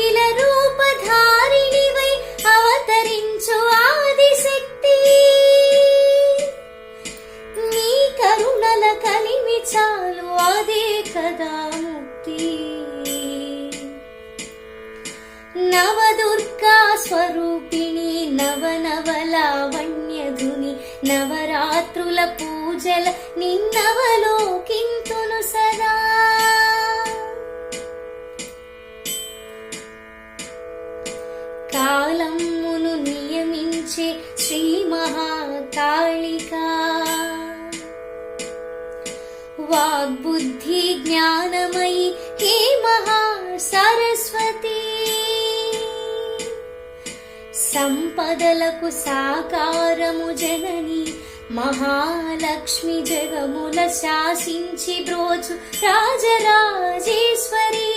కోవిల రూపధారిణివై అవతరించు ఆదిశక్తి. నీ కరుణల కలిమి చాలు అదే కదా ముక్తి. నవదుర్గా స్వరూపిణి నవనవలావణ్యధుని నవరాత్రుల పూజల నిన్నవలోకింతును సదా. కాలమును నియమించే శ్రీ మహాకాళికా, వాగ్బుద్ధి జ్ఞానమయి హే మహాసరస్వతి. సంపదలకు సాకారము జనని మహాలక్ష్మి, జగముల శాసించి బ్రోచు రాజరాజేశ్వరి.